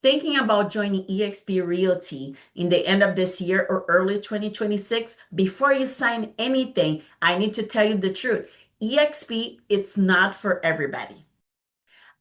Thinking about joining eXp Realty in the end of this year or early 2026, before you sign anything, I need to tell you the truth. eXp, it's not for everybody.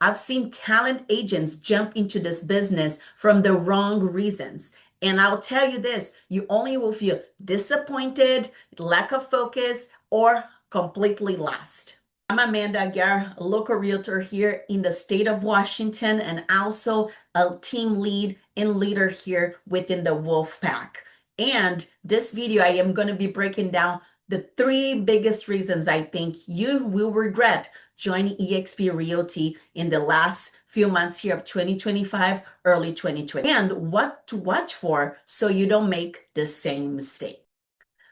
I've seen talent agents jump into this business from the wrong reasons. And I'll tell you this, you only will feel disappointed, lack of focus, or completely lost. I'm Amanda Aguiar, a local realtor here in the state of Washington and also a team lead and leader here within the Wolfpack. And this video, I am going to be breaking down the three biggest reasons I think you will regret joining eXp Realty in the last few months here of 2025, early 2020, and what to watch for so you don't make the same mistake.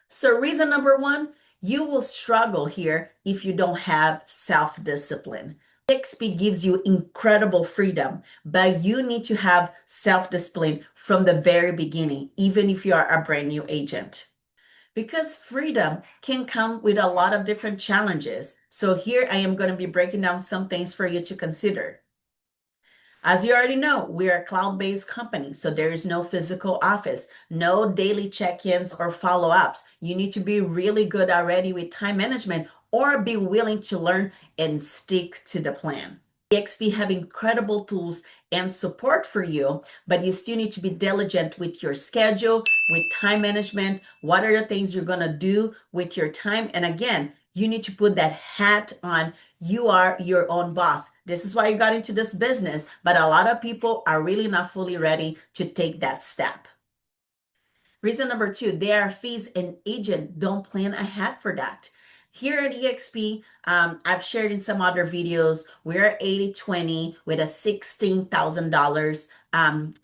So reason number one, you will struggle here if you don't have self-discipline. eXp gives you incredible freedom, but you need to have self-discipline from the very beginning, even if you are a brand new agent. Because freedom can come with a lot of different challenges. So here I am going to be breaking down some things for you to consider. As you already know, we are a cloud-based company, so there is no physical office, no daily check-ins or follow-ups. You need to be really good already with time management or be willing to learn and stick to the plan. eXp have incredible tools and support for you, but you still need to be diligent with your schedule, with time management. What are the things you're going to do with your time? And again, you need to put that hat on. You are your own boss. This is why you got into this business, but a lot of people are really not fully ready to take that step. Reason number two, there are fees and agent don't plan ahead for that. Here at eXp, I've shared in some other videos, we're 80/20 with a $16,000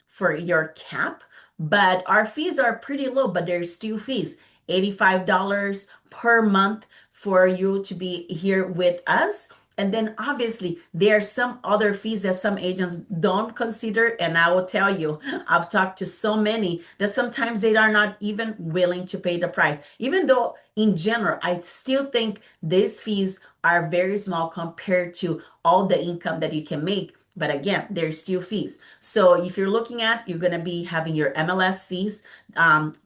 for your cap, but our fees are pretty low, but there's still fees. $85 per month for you to be here with us. And then obviously there are some other fees that some agents don't consider. And I will tell you, I've talked to so many that sometimes they are not even willing to pay the price. Even though in general, I still think these fees are very small compared to all the income that you can make. But again, there's still fees. So if you're looking at, you're going to be having your MLS fees.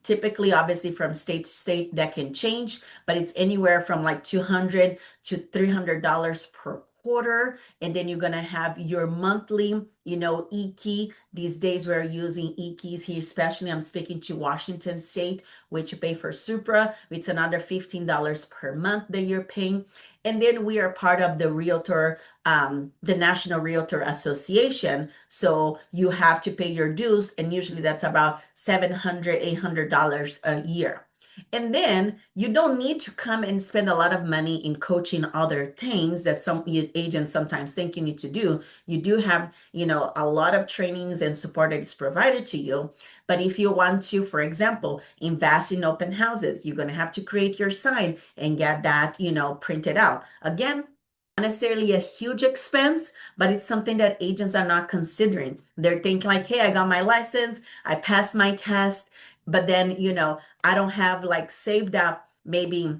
Typically, obviously, from state to state, that can change, but it's anywhere from like $200 to $300 per quarter. And then you're going to have your monthly, e-key. These days we're using e-keys here, especially I'm speaking to Washington State, which you pay for Supra. It's another $15 per month that you're paying. And then we are part of the Realtor, the National Realtor Association. So you have to pay your dues, and usually that's about $700, $800 a year. And then you don't need to come and spend a lot of money in coaching other things that some agents sometimes think you need to do. You do have, a lot of trainings and support that is provided to you. But if you want to, for example, invest in open houses, you're going to have to create your sign and get that, printed out. Again, not necessarily a huge expense, but it's something that agents are not considering. They're thinking like, hey, I got my license, I passed my test, but then, I don't have like saved up maybe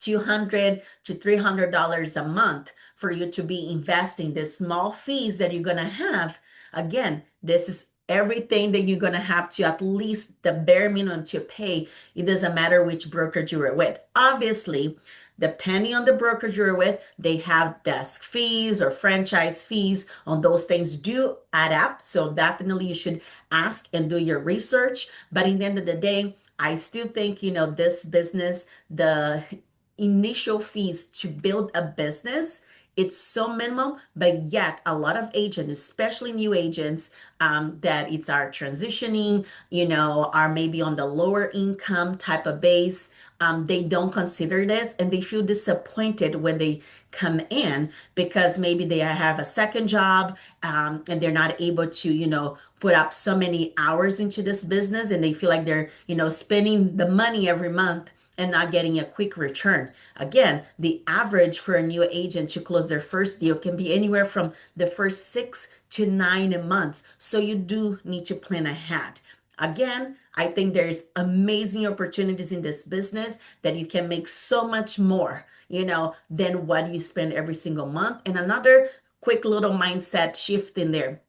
$200 to $300 a month for you to be investing the small fees that you're going to have. Again, this is everything that you're going to have to at least the bare minimum to pay. It doesn't matter which brokerage you are with. Obviously, depending on the brokerage you're with, they have desk fees or franchise fees. On those things do add up. So definitely you should ask and do your research. But in the end of the day, I still think, this business, the initial fees to build a business, it's so minimum, but yet a lot of agents, especially new agents, that it's are transitioning, are maybe on the lower income type of base. They don't consider this and they feel disappointed when they come in because maybe they have a second job, and they're not able to, put up so many hours into this business, and they feel like they're, spending the money every month and not getting a quick return. Again, the average for a new agent to close their first deal can be anywhere from the first 6 to 9 months. So you do need to plan ahead. Again, I think there's amazing opportunities in this business that you can make so much more, than what you spend every single month. And another quick little mindset shift in there.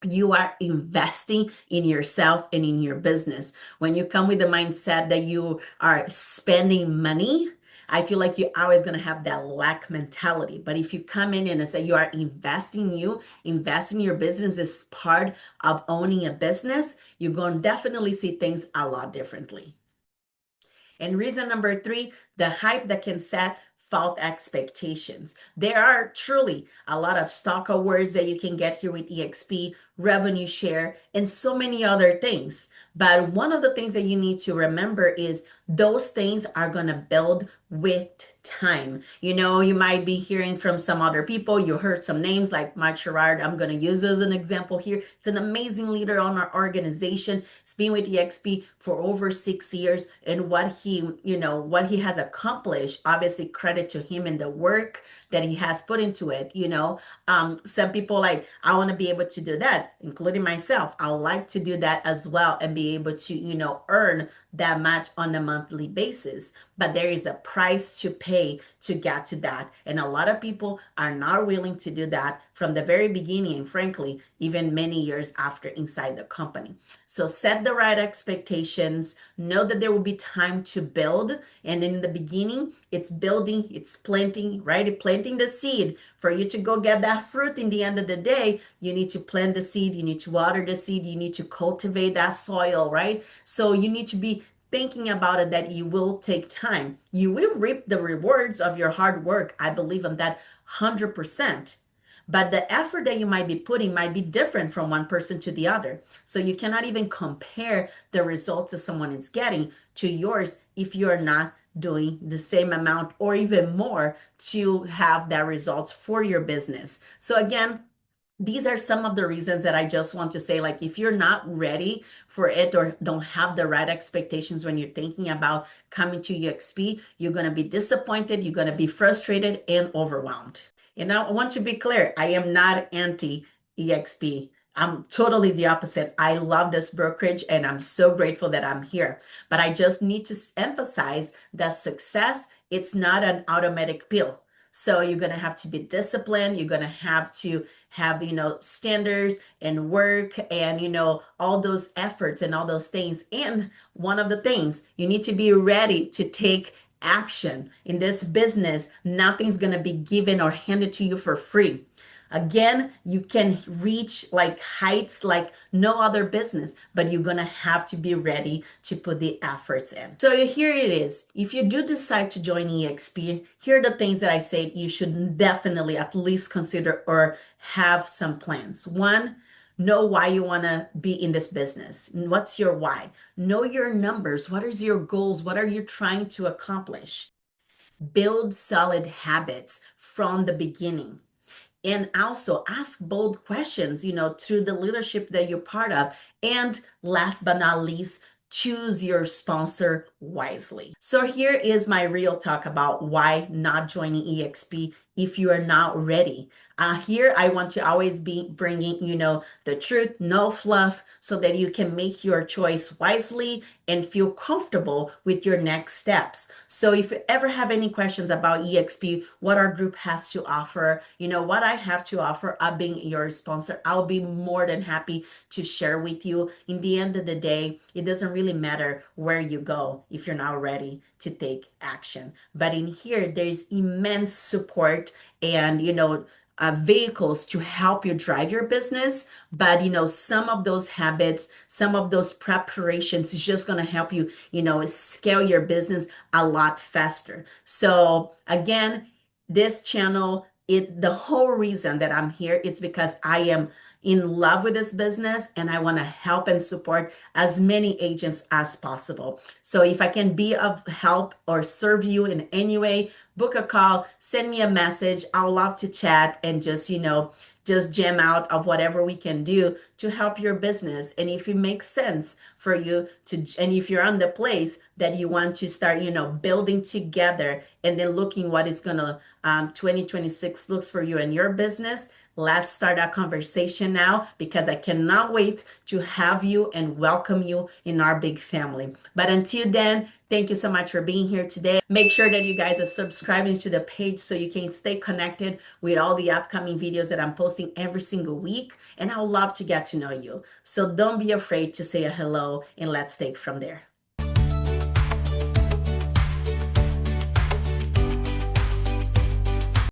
You are investing in yourself and in your business. When you come with the mindset that you are spending money, I feel like you're always going to have that lack mentality. But if you come in and say you are investing in you, investing in your business is part of owning a business, you're going to definitely see things a lot differently. And reason number three, the hype that can set false expectations. There are truly a lot of stock awards that you can get here with eXp, revenue share, and so many other things. But one of the things that you need to remember is those things are going to build with time. You know, you might be hearing from some other people. You heard some names like Mike Sherrard. I'm going to use as an example here. It's an amazing leader on our organization. He's been with eXp for over 6 years, and what he has accomplished, obviously credit to him and the work that he has put into it. Some people like, I want to be able to do that, including myself. I would like to do that as well and be able to earn that much on a monthly basis. But there is a price to pay to get to that. And a lot of people are not willing to do that from the very beginning, and frankly, even many years after inside the company. So set the right expectations. Know that there will be time to build. And in the beginning, it's building, it's planting, right? Planting the seed. For you to go get that fruit in the end of the day, you need to plant the seed, you need to water the seed, you need to cultivate that soil, right? So you need to be thinking about it, that you will take time. You will reap the rewards of your hard work. I believe in that 100%. But the effort that you might be putting might be different from one person to the other. So you cannot even compare the results that someone is getting to yours if you're not doing the same amount or even more to have that results for your business. So again, these are some of the reasons that I just want to say, like, if you're not ready for it or don't have the right expectations when you're thinking about coming to eXp, you're going to be disappointed, you're going to be frustrated and overwhelmed. And I want to be clear, I am not anti eXp. I'm totally the opposite. I love this brokerage and I'm so grateful that I'm here. But I just need to emphasize that success, it's not an automatic pill. So you're going to have to be disciplined. You're going to have to have, standards and work and, all those efforts and all those things. And one of the things, you need to be ready to take action. In this business, nothing's going to be given or handed to you for free. Again, you can reach like heights like no other business, but you're going to have to be ready to put the efforts in. So here it is. If you do decide to join eXp, here are the things that I say you should definitely at least consider or have some plans. One, know why you want to be in this business. What's your why? Know your numbers. What is your goals? What are you trying to accomplish? Build solid habits from the beginning. And also ask bold questions, through the leadership that you're part of. And last but not least, choose your sponsor wisely. So here is my real talk about why not joining eXp if you are not ready. Here, I want to always be bringing, the truth, no fluff, so that you can make your choice wisely and feel comfortable with your next steps. So if you ever have any questions about eXp, what our group has to offer, what I have to offer, being your sponsor, I'll be more than happy to share with you. In the end of the day, it doesn't really matter where you go if you're not ready to take action. But in here, there's immense support and, vehicles to help you drive your business. But, some of those habits, some of those preparations is just going to help you, scale your business a lot faster. So again, this channel, the whole reason that I'm here, it's because I am in love with this business and I want to help and support as many agents as possible. So if I can be of help or serve you in any way, book a call, send me a message. I would love to chat and just jam out of whatever we can do to help your business. And if it makes sense for you and if you're on the place that you want to start, building together and then looking what is gonna 2026 looks for you and your business, let's start our conversation now, because I cannot wait to have you and welcome you in our big family. But until then, thank you so much for being here today. Make sure that you guys are subscribing to the page so you can stay connected with all the upcoming videos that I'm posting every single week. And I would love to get to to know you. So don't be afraid to say a hello, and let's take from there.